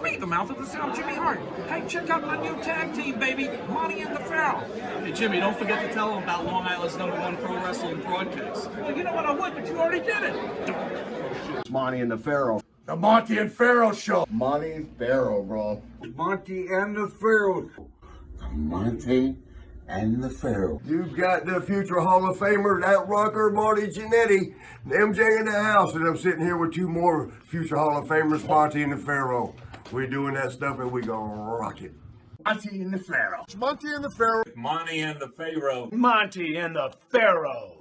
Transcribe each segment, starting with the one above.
It's me, the mouth of the South, Jimmy Hart. Hey, check out my new tag team, baby, Monty and the Pharaoh. Hey, Jimmy, don't forget to tell them about Long Island's #1 pro wrestling broadcast. Well, you know what, I would, but you already did it. It's Monty and the Pharaoh. The Monty and Pharaoh Show. Monty and Pharaoh, bro. Monty and the Pharaoh. The Monty and the Pharaoh. You've got the future Hall of Famers at Rucker, Marty Jannetty, and MJ in the house, and I'm sitting here with two more future Hall of Famers, Monty and the Pharaoh. We're doing that stuff and we gonna rock it. Monty and the Pharaoh. It's Monty and the Pharaoh. Monty and the Pharaoh. Monty and the Pharaoh.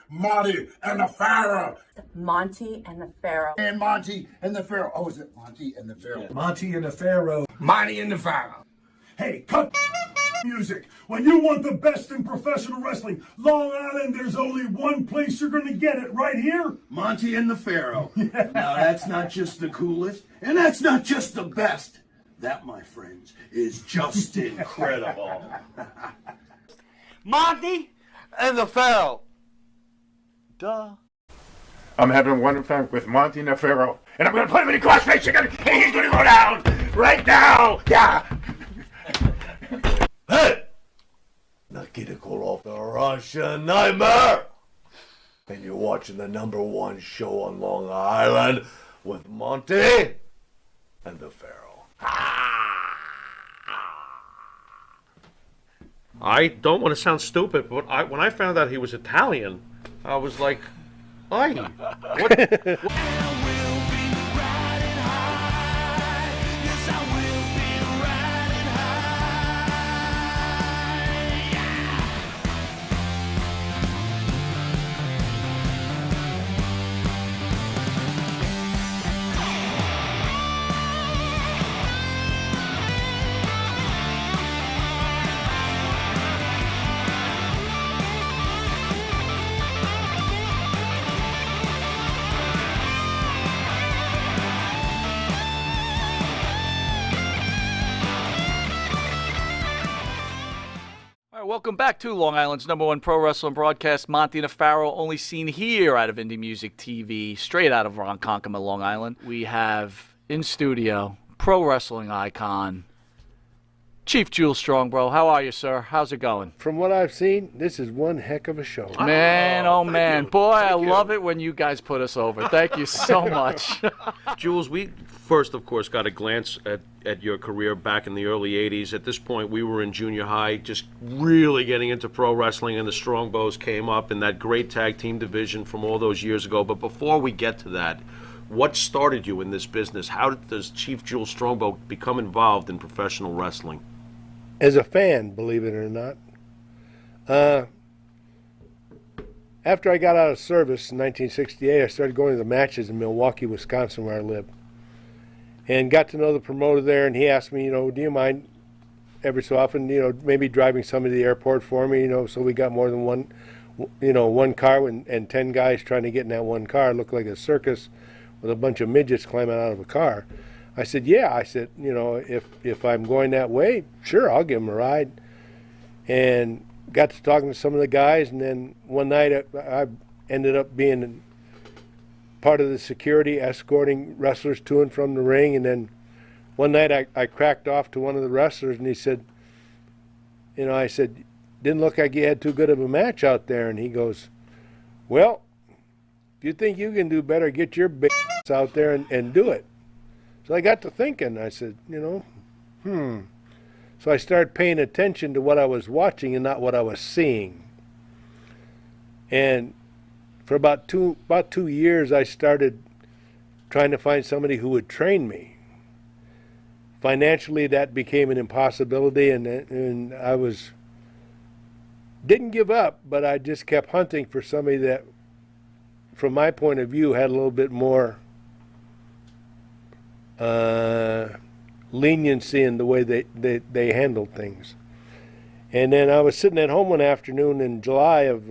Monty and the Pharaoh. Monty and the Pharaoh. And Monty and the Pharaoh. Oh, is it Monty and the Pharaoh? Monty and the Pharaoh. Monty and the Pharaoh. Hey, cut music. When you want the best in professional wrestling, Long Island, there's only one place you're gonna get it, right here. Monty and the Pharaoh. Now, that's not just the coolest, and that's not just the best. That, my friends, is just incredible. Monty and the Pharaoh. Duh. I'm having one fun with Monty and the Pharaoh, and I'm gonna put him in a crossface again, and he's gonna go down right now. Yeah. Hey! Not get it called off the Russian Nightmare! And you're watching the #1 show on Long Island with Monty and the Pharaoh. I don't want to sound stupid, but when I found out he was Italian, I was like, "Aye, what?" Welcome back to Long Island's #1 pro wrestling broadcast, Monty and the Pharaoh, only seen here out of Indie Music TV, straight out of Ronkonkoma, Long Island. We have in studio pro wrestling icon, Chief Jules Strongbow. How are you, sir? How's it going? From what I've seen, this is one heck of a show. Man, oh man. Boy, I Thank you. love it when you guys put us over. Thank you so much. Jules, we first, of course, got a glance at your career back in the early 80s. At this point, we were in junior high, just really getting into pro wrestling, and the Strongbows came up in that great tag team division from all those years ago. But before we get to that, what started you in this business? How does Chief Jules Strongbow become involved in professional wrestling? As a fan, believe it or not. After I got out of service in 1968, I started going to the matches in Milwaukee, Wisconsin, where I live. And got to know the promoter there, and he asked me, do you mind every so often, maybe driving somebody to the airport for me, so we got more than one car and 10 guys trying to get in that one car. It looked like a circus with a bunch of midgets climbing out of a car. I said, yeah. I said, if I'm going that way, sure, I'll give them a ride. And got to talking to some of the guys, and then one night I ended up being part of the security, escorting wrestlers to and from the ring. And then one night I cracked off to one of the wrestlers, and he said, I said, didn't look like you had too good of a match out there. And he goes, well, if you think you can do better, get your big out there and do it. So I got to thinking. I said, So I started paying attention to what I was watching and not what I was seeing. And for about two years, I started trying to find somebody who would train me. Financially, that became an impossibility, and I didn't give up, but I just kept hunting for somebody that, from my point of view, had a little bit more leniency in the way they handled things. And then I was sitting at home one afternoon in July of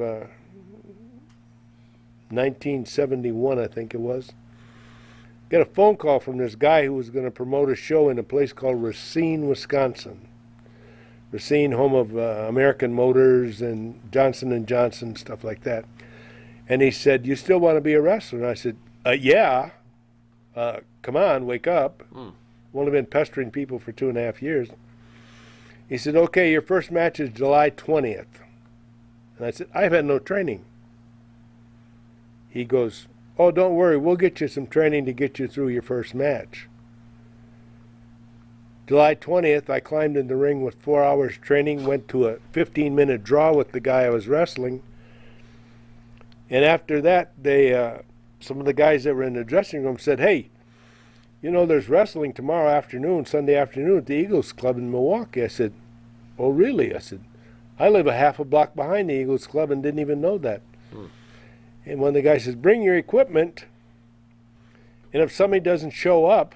1971, I think it was. Got a phone call from this guy who was going to promote a show in a place called Racine, Wisconsin. Racine, home of American Motors and Johnson & Johnson, stuff like that. And he said, you still want to be a wrestler? And I said, yeah. Come on, wake up. I've only been pestering people for 2.5 years. He said, okay, your first match is July 20th. And I said, I've had no training. He goes, oh, don't worry, we'll get you some training to get you through your first match. July 20th, I climbed in the ring with 4 hours training, went to a 15-minute draw with the guy I was wrestling. And after that, some of the guys that were in the dressing room said, hey, you know, there's wrestling tomorrow afternoon, Sunday afternoon at the Eagles Club in Milwaukee. I said, oh, really? I said, I live a half a block behind the Eagles Club and didn't even know that. And when the guy says, bring your equipment, and if somebody doesn't show up,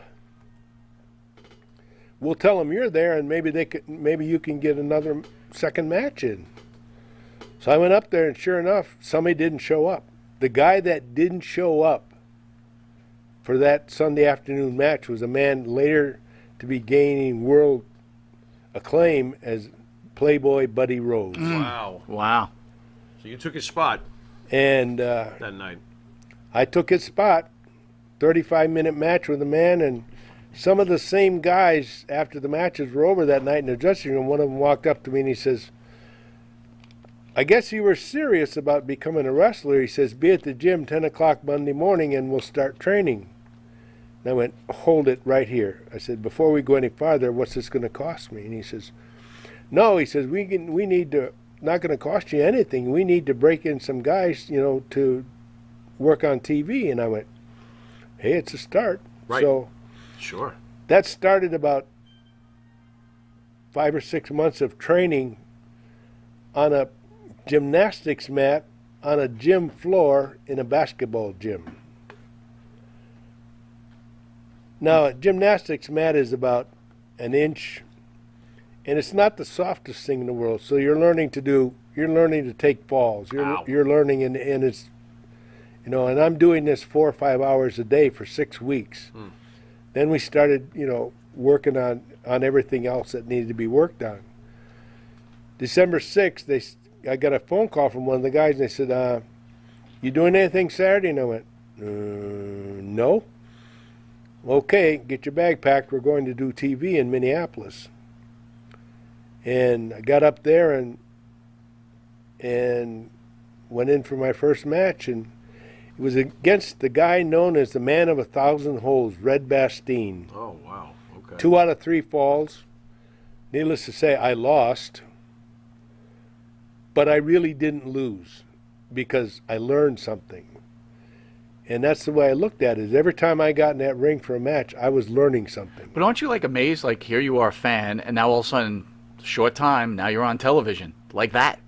we'll tell them you're there, and maybe you can get another second match in. So I went up there, and sure enough, somebody didn't show up. The guy that didn't show up for that Sunday afternoon match was a man later to be gaining world acclaim as Playboy Buddy Rose. Wow. Wow. So you took his spot And that night. I took his spot, 35-minute match with a man, and some of the same guys, after the matches were over that night in the dressing room, one of them walked up to me and he says, I guess you were serious about becoming a wrestler. He says, be at the gym 10 o'clock Monday morning and we'll start training. And I went, hold it right here. I said, before we go any farther, what's this going to cost me? And he says, no, he says, we need to, not going to cost you anything. We need to break in some guys, you know, to work on TV. And I went, hey, it's a start. Right. So Sure. that started about 5 or 6 months of training on a gymnastics mat on a gym floor in a basketball gym. Now, a gymnastics mat is about an inch, and it's not the softest thing in the world. So you're learning to take falls. You're learning, and it's, you know, and I'm doing this 4 or 5 hours a day for 6 weeks. Then we started, you know, working on everything else that needed to be worked on. December 6th, I got a phone call from one of the guys, and they said, you doing anything Saturday? And I went, no. Okay, get your bag packed. We're going to do TV in Minneapolis. And I got up there and went in for my first match, and it was against the guy known as the man of 1,000 holes, Red Bastine. Oh, wow. Okay. 2 out of 3 falls. Needless to say, I lost. But I really didn't lose because I learned something. And that's the way I looked at it. Is every time I got in that ring for a match, I was learning something. But aren't you like amazed? Like here you are a fan, and now all of a sudden, short time, now you're on television like that.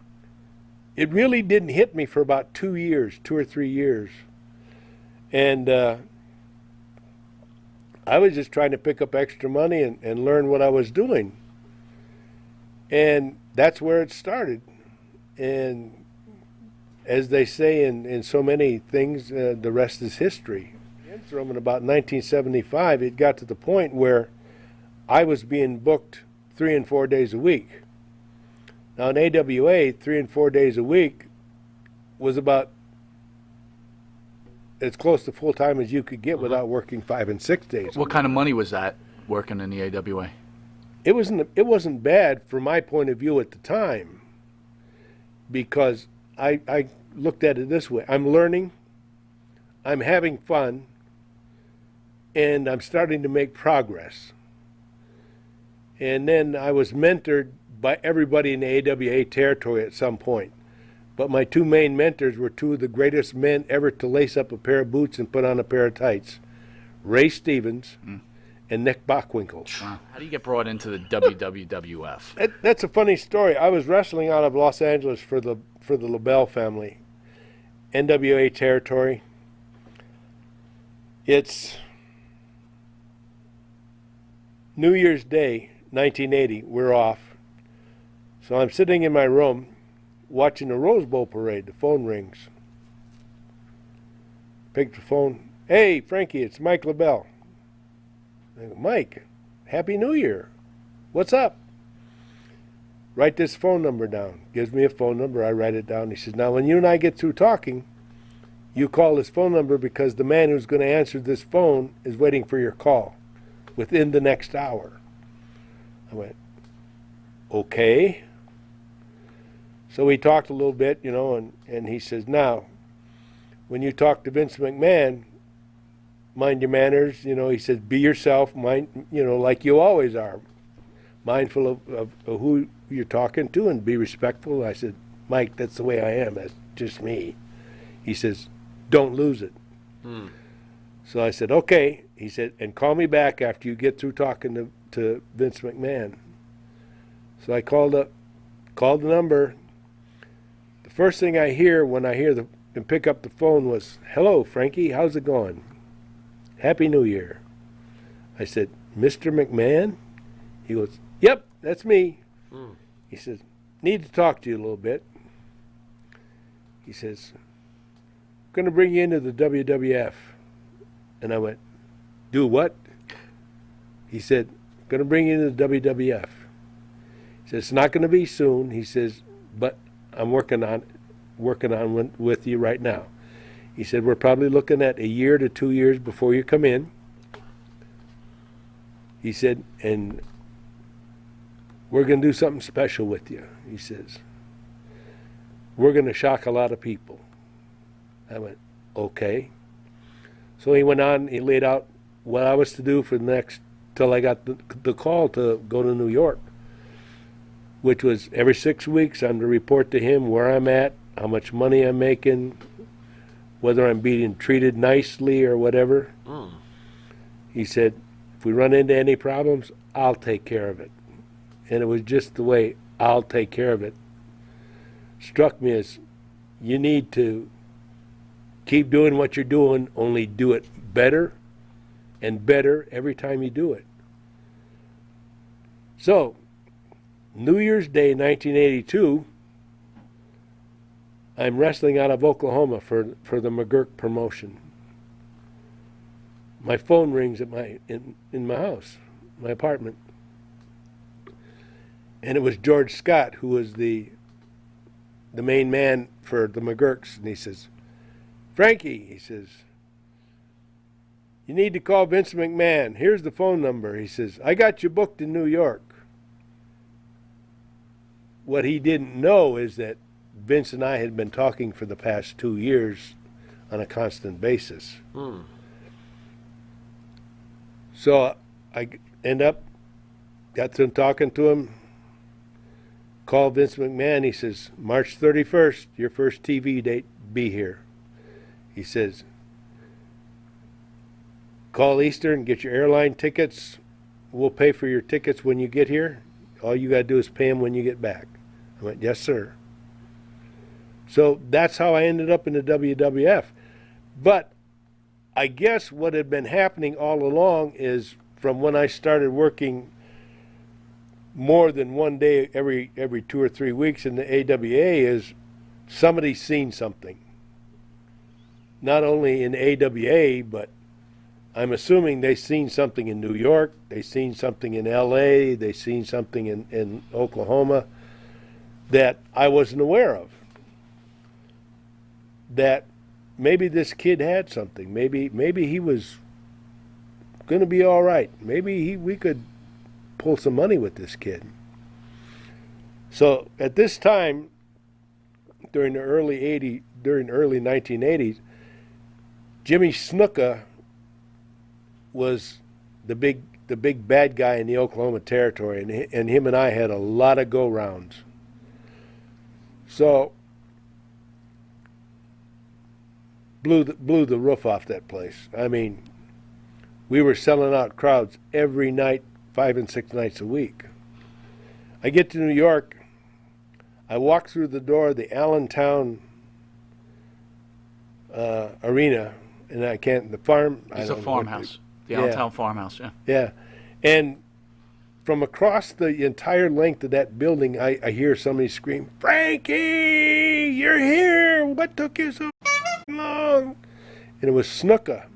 It really didn't hit me for about 2 or 3 years. And I was just trying to pick up extra money and learn what I was doing. And that's where it started. And as they say in so many things, the rest is history. From in about 1975, it got to the point where I was being booked 3 and 4 days a week. Now in AWA, 3 and 4 days a week was about as close to full time as you could get without working 5 and 6 days. What kind of money was that working in the AWA? It wasn't bad from my point of view at the time, because I looked at it this way. I'm learning, I'm having fun, and I'm starting to make progress. And then I was mentored by everybody in the AWA territory at some point. But my 2 main mentors were 2 of the greatest men ever to lace up a pair of boots and put on a pair of tights. Ray Stevens and Nick Bockwinkel. How do you get brought into the WWF? That's a funny story. I was wrestling out of Los Angeles for the LaBelle family, NWA territory. It's New Year's Day, 1980. We're off. So I'm sitting in my room watching the Rose Bowl parade. The phone rings. Pick the phone. Hey, Frankie, it's Mike LaBelle. I go, Mike, Happy New Year. What's up? Write this phone number down. Gives me a phone number. I write it down. He says, now when you and I get through talking, you call this phone number because the man who's going to answer this phone is waiting for your call. within the next hour. I went, okay. So we talked a little bit, you know, and he says, now, when you talk to Vince McMahon, mind your manners, you know, he says, be yourself, mind, you know, like you always are, mindful of who you're talking to and be respectful. I said, Mike, that's the way I am, that's just me. He says, don't lose it. So I said, okay. He said, and call me back after you get through talking to Vince McMahon. So I called the number. The first thing I hear when I hear and pick up the phone was, hello, Frankie, how's it going? Happy New Year. I said, Mr. McMahon? He goes, yep, that's me. He says, need to talk to you a little bit. He says, going to bring you into the WWF. And I went, do what? He said, going to bring you into the WWF. He says, it's not going to be soon. He says, but I'm working on with you right now. He said, we're probably looking at a year to 2 years before you come in. He said, and we're going to do something special with you. He says, we're going to shock a lot of people. I went, okay. So he went on, he laid out what I was to do for the next, till I got the call to go to New York, which was every 6 weeks I'm to report to him where I'm at, how much money I'm making, whether I'm being treated nicely or whatever. He said, if we run into any problems, I'll take care of it. And it was just the way I'll take care of it struck me as, you need to keep doing what you're doing, only do it better and better every time you do it. So, New Year's Day 1982, I'm wrestling out of Oklahoma for the McGurk promotion. My phone rings at in my house, my apartment. And it was George Scott, who was the main man for the McGurks. And he says, Frankie, he says, you need to call Vince McMahon. Here's the phone number. He says, I got you booked in New York. What he didn't know is that Vince and I had been talking for the past 2 years on a constant basis. So I got through talking to him, called Vince McMahon. He says, March 31st, your first TV date, be here. He says, call Eastern, get your airline tickets. We'll pay for your tickets when you get here. All you got to do is pay them when you get back. I went, yes, sir. So that's how I ended up in the WWF. But I guess what had been happening all along is from when I started working more than one day every 2 or 3 weeks in the AWA is somebody's seen something. Not only in AWA, but I'm assuming they've seen something in New York, they've seen something in LA, they've seen something in Oklahoma that I wasn't aware of. That maybe this kid had something. Maybe he was going to be all right. Maybe we could pull some money with this kid. So at this time, during the early 1980s, Jimmy Snuka was the big bad guy in the Oklahoma Territory, and him and I had a lot of go-rounds. So blew the roof off that place. I mean, we were selling out crowds every night, 5 and 6 nights a week. I get to New York. I walk through the door of the Allentown arena, and I can't. The farm. It's a farmhouse. The Allentown farmhouse. Yeah. Yeah, and from across the entire length of that building, I hear somebody scream, "Frankie, you're here! What took you so long?" And it was Snuka.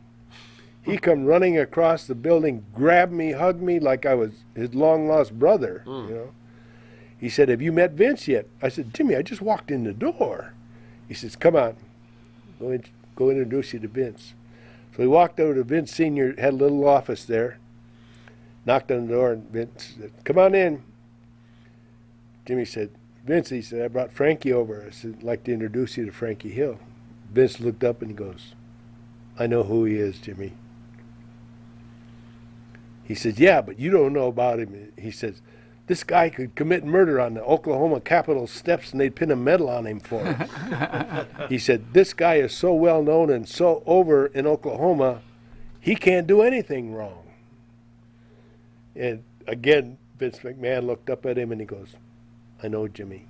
He come running across the building, grabbed me, hugged me like I was his long-lost brother, you know. He said, "Have you met Vince yet?" I said, "Jimmy, I just walked in the door." He says, "Come on, go introduce you to Vince." So he walked over to Vince Sr., had a little office there. knocked on the door, and Vince said, "Come on in." Jimmy said, "Vince," he said, "I brought Frankie over. I said, I'd like to introduce you to Frankie Hill." Vince looked up and he goes, "I know who he is, Jimmy." He says, "Yeah, but you don't know about him." He says, "This guy could commit murder on the Oklahoma Capitol steps and they'd pin a medal on him for it." He said, "This guy is so well known and so over in Oklahoma, he can't do anything wrong." And again, Vince McMahon looked up at him and he goes, "I know, Jimmy."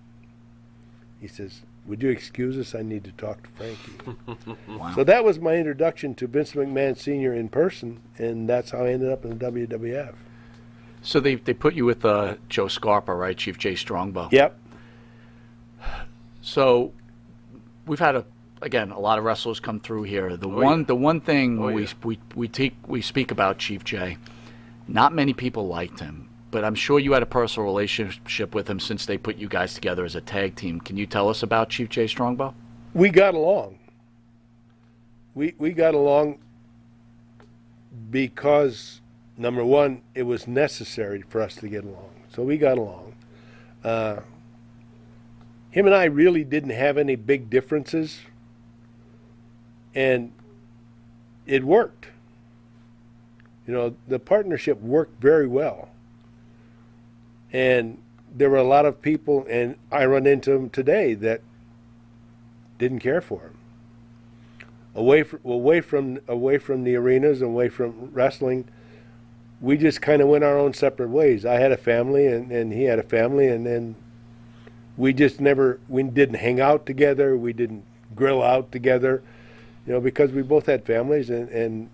He says, "Would you excuse us? I need to talk to Frankie." Wow. So that was my introduction to Vince McMahon Sr. in person, and that's how I ended up in the WWF. So they put you with Joe Scarpa, right? Chief Jay Strongbow. Yep. So we've had a lot of wrestlers come through here. The one thing we speak about Chief Jay, not many people liked him, but I'm sure you had a personal relationship with him since they put you guys together as a tag team. Can you tell us about Chief Jay Strongbow? We got along. We got along because, number one, it was necessary for us to get along. So we got along. Him and I really didn't have any big differences, and it worked. You know, the partnership worked very well. And there were a lot of people, and I run into them today, that didn't care for him. Away from the arenas, away from wrestling, we just kind of went our own separate ways. I had a family, and he had a family, and then we didn't hang out together. We didn't grill out together, you know, because we both had families, and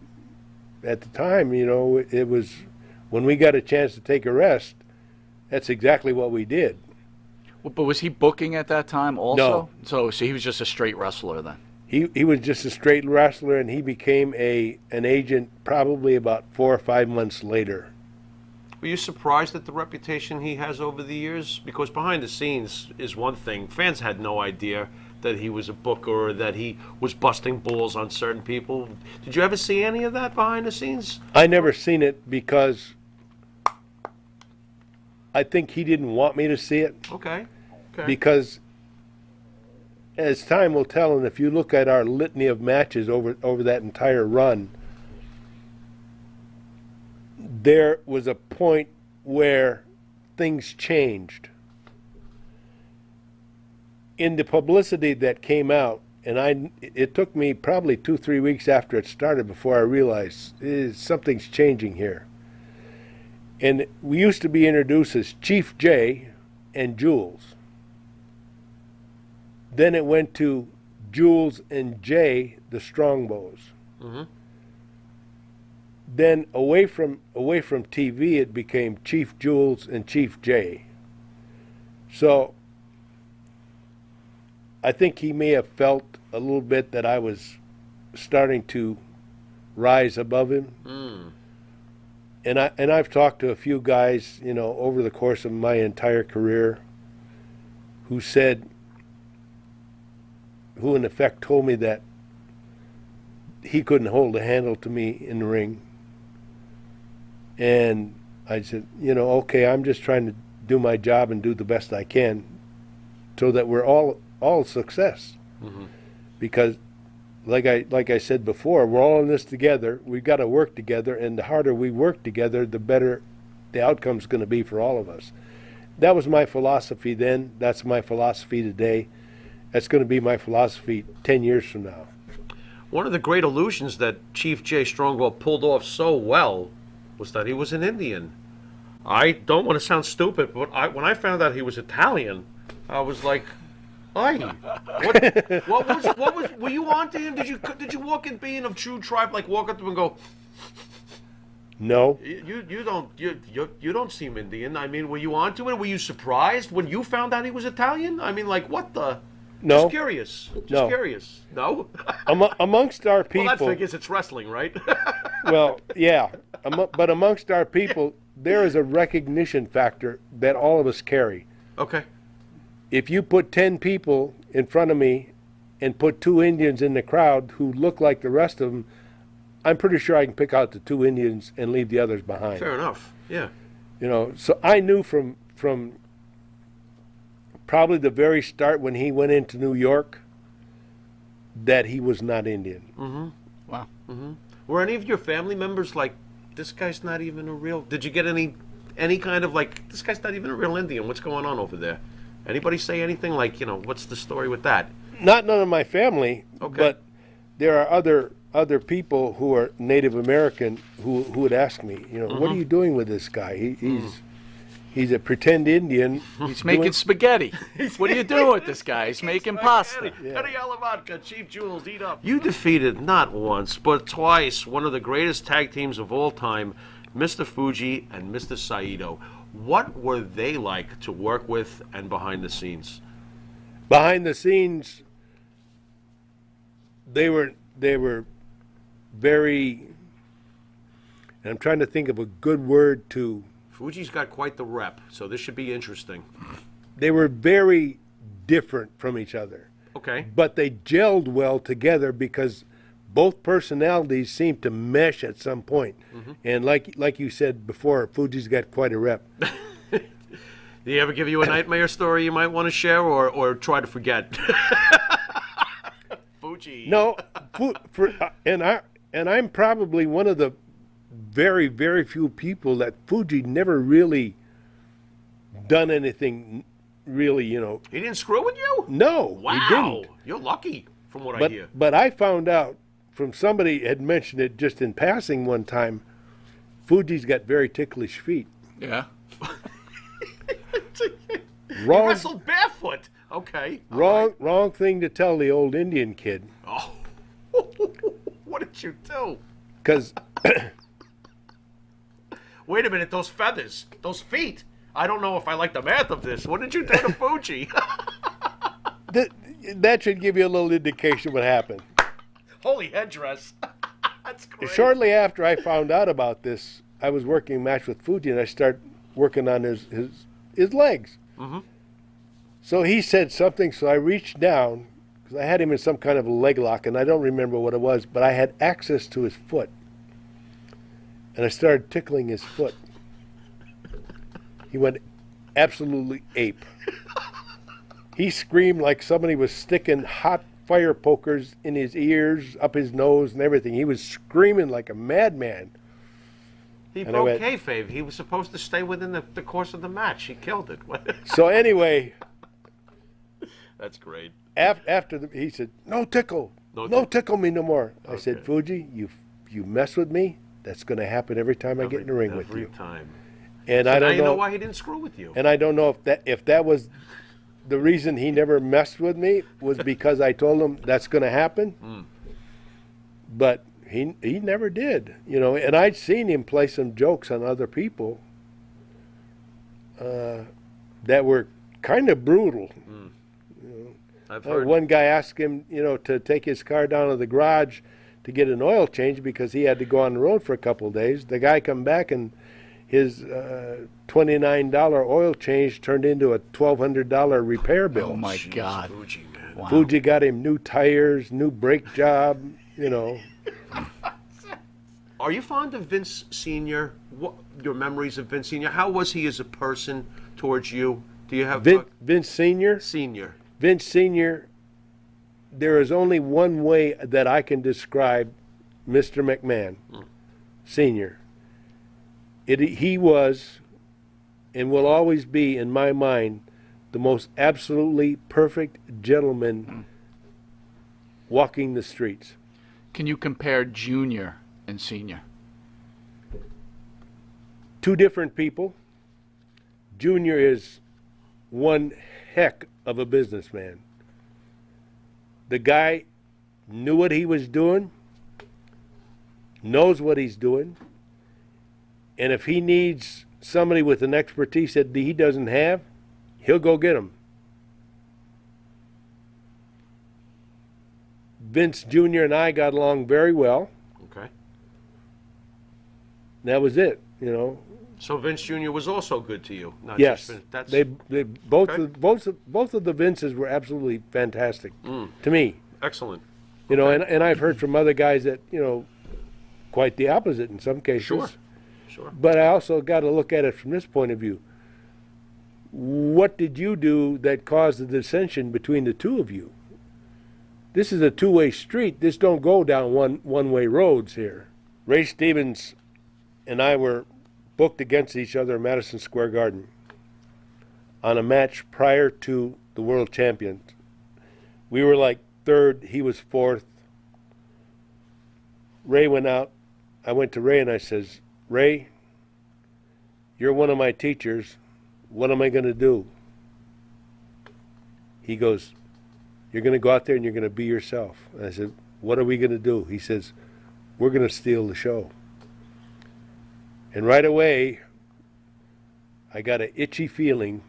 at the time, you know, it was when we got a chance to take a rest. That's exactly what we did. But was he booking at that time also? No. So he was just a straight wrestler then? He was just a straight wrestler, and he became an agent probably about 4 or 5 months later. Were you surprised at the reputation he has over the years? Because behind the scenes is one thing. Fans had no idea that he was a booker or that he was busting balls on certain people. Did you ever see any of that behind the scenes? I never seen it because I think he didn't want me to see it. Okay. Because as time will tell, and if you look at our litany of matches over that entire run, there was a point where things changed. In the publicity that came out, and it took me probably 2-3 weeks after it started before I realized something's changing here. And we used to be introduced as Chief Jay and Jules. Then it went to Jules and Jay, the Strongbows. Mm-hmm. Then away from TV, it became Chief Jules and Chief Jay. So I think he may have felt a little bit that I was starting to rise above him. Mm. And I've talked to a few guys, you know, over the course of my entire career, who in effect told me that he couldn't hold a handle to me in the ring. And I said, you know, okay, I'm just trying to do my job and do the best I can so that we're all success. Mm-hmm. Because like I said before, we're all in this together. We've got to work together, and the harder we work together, the better the outcome's going to be for all of us. That was my philosophy then. That's my philosophy today. That's going to be my philosophy 10 years from now. One of the great illusions that Chief Jay Strongbow pulled off so well was that he was an Indian. I don't want to sound stupid, but when I found out he was Italian, I was like, "Aye, what was? Were you on to him? Did you walk in being of true tribe, like walk up to him and go, No. You don't seem Indian. I mean, were you on to it? Were you surprised when you found out he was Italian? I mean, like, what the? No. Just curious. Just curious. No? Amongst our people. Well, that figures it's wrestling, right? Well, yeah. But amongst our people, there is a recognition factor that all of us carry. Okay. If you put 10 people in front of me and put 2 Indians in the crowd who look like the rest of them, I'm pretty sure I can pick out the 2 Indians and leave the others behind. Fair enough. Yeah. You know, so I knew from probably the very start when he went into New York that he was not Indian. Mm-hmm. Wow. Mm-hmm. Were any of your family members like, this guy's not even a real? Did you get any kind of like, this guy's not even a real Indian? What's going on over there? Anybody say anything like, you know, what's the story with that? Not none of my family, Okay. but there are other people who are Native American who would ask me, you know, what are you doing with this guy? He's a pretend Indian. He's making spaghetti. What are you doing with this guy? He's making pasta. Cut a yellow vodka, Chief Jules, eat up. You defeated not once, but twice one of the greatest tag teams of all time, Mr. Fuji and Mr. Saito. What were they like to work with and behind the scenes? Behind the scenes, they were very, and I'm trying to think of a good word to. Fuji's got quite the rep, so this should be interesting. They were very different from each other. Okay. But they gelled well together because both personalities seemed to mesh at some point. Mm-hmm. And like you said before, Fuji's got quite a rep. Did he ever give you a nightmare story you might want to share, or try to forget? Fuji. No, and I'm probably one of the very, very few people that Fuji never really done anything really, you know. He didn't screw with you? No, Wow. he didn't. You're lucky, from what I hear. But I found out from somebody had mentioned it just in passing one time, Fuji's got very ticklish feet. Yeah. He Wrong, wrestled barefoot. Okay. wrong thing to tell the old Indian kid. Oh. What did you do? Because Wait a minute, those feathers, those feet. I don't know if I like the math of this. What did you do to Fuji? that should give you a little indication what happened. Holy headdress. That's great. Shortly after I found out about this, I was working a match with Fuji, and I started working on his legs. Mm-hmm. So he said something, so I reached down, because I had him in some kind of a leg lock, and I don't remember what it was, but I had access to his foot. And I started tickling his foot. He went absolutely ape. He screamed like somebody was sticking hot fire pokers in his ears, up his nose, and everything. He was screaming like a madman. He And broke kayfabe. He was supposed to stay within the course of the match. He killed it. So anyway, That's great. after he said, "No tickle, no tickle me no more." I said, "Fuji, you mess with me, that's going to happen every time I get in the ring with you." Every time. And So I now don't you know know why he didn't screw with you. And I don't know if that was the reason he never messed with me was because I told him that's going to happen. But he never did, you know. And I'd seen him play some jokes on other people that were kind of brutal. I've heard. One guy asked him, you know, to take his car down to the garage to get an oil change because he had to go on the road for a couple of days. The guy come back and his $29 oil change turned into a $1,200 repair bill. Oh my God. Fuji, man. Wow. Fuji got him new tires, new brake job, you know. Are you fond of Vince Sr.? What your memories of Vince Sr.? How was he as a person towards you? Do you have Vince Sr.? Senior? Vince Sr., there is only one way that I can describe Mr. McMahon, Sr. He was and will always be, in my mind, the most absolutely perfect gentleman walking the streets. Can you compare Junior and Senior? Two different people. Junior is one heck of a businessman. The guy knew what he was doing, knows what he's doing, and if he needs somebody with an expertise that he doesn't have, he'll go get him. Vince Jr. and I got along very well. Okay. That was it, you know. So Vince Jr. was also good to you. Not Yes, just Vince. That's, they both Okay. both of the Vinces were absolutely fantastic to me. excellent. You know, and I've heard from other guys that, you know, quite the opposite in some cases. Sure. But I also got to look at it from this point of view. What did you do that caused the dissension between the two of you? This is a two-way street. This don't go down one-way roads here. Ray Stevens and I were booked against each other in Madison Square Garden on a match prior to the World Champions. We were like third, he was fourth. Ray went out. I went to Ray and I says, Ray, you're one of my teachers. What am I going to do? He goes, you're going to go out there and you're going to be yourself. And I said, what are we going to do? He says, we're going to steal the show. And right away, I got an itchy feeling,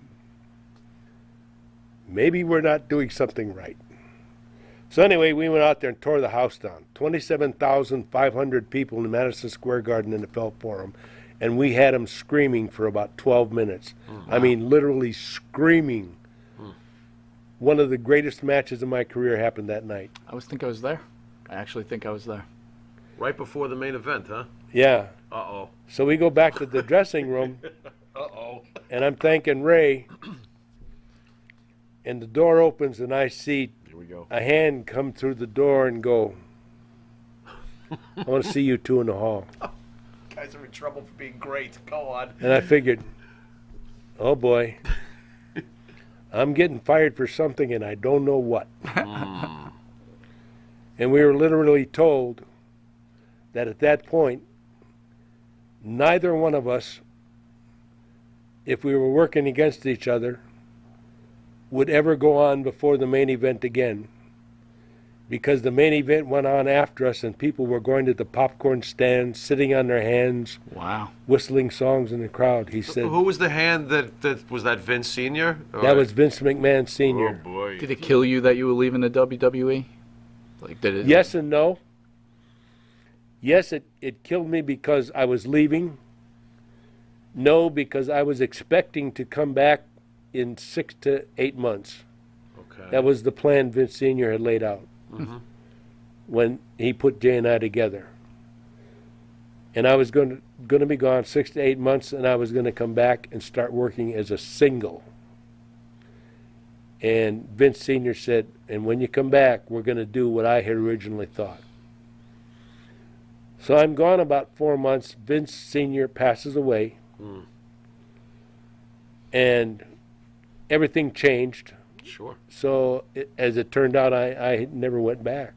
maybe we're not doing something right. So anyway, we went out there and tore the house down. 27,500 people in Madison Square Garden in the Felt Forum. And we had them screaming for about 12 minutes. I mean, literally screaming. One of the greatest matches of my career happened that night. I think I was there. I actually think I was there. Right before the main event, huh? Yeah. Uh-oh. So we go back to the dressing room. Uh-oh. And I'm thanking Ray. And the door opens and I see Here we go. a hand come through the door and go, I want to see you two in the hall. Guys are in trouble for being great. Go on. And I figured, oh boy, I'm getting fired for something and I don't know what. And we were literally told that at that point, neither one of us, if we were working against each other, would ever go on before the main event again. Because the main event went on after us and people were going to the popcorn stand, sitting on their hands, Wow. whistling songs in the crowd. He said, Who was the hand that was that Vince Sr.? that was Vince McMahon Sr. Oh, boy. Did it kill you that you were leaving the WWE? Like, did it? Yes and no. Yes, it killed me because I was leaving. No, because I was expecting to come back in 6 to 8 months. Okay. That was the plan Vince Sr. had laid out when he put Jay and I together. And I was going to be gone 6 to 8 months, and I was going to come back and start working as a single. And Vince Sr. said, and when you come back, we're going to do what I had originally thought. So I'm gone about 4 months. Vince Sr. passes away. And everything changed. Sure. So as it turned out, I never went back.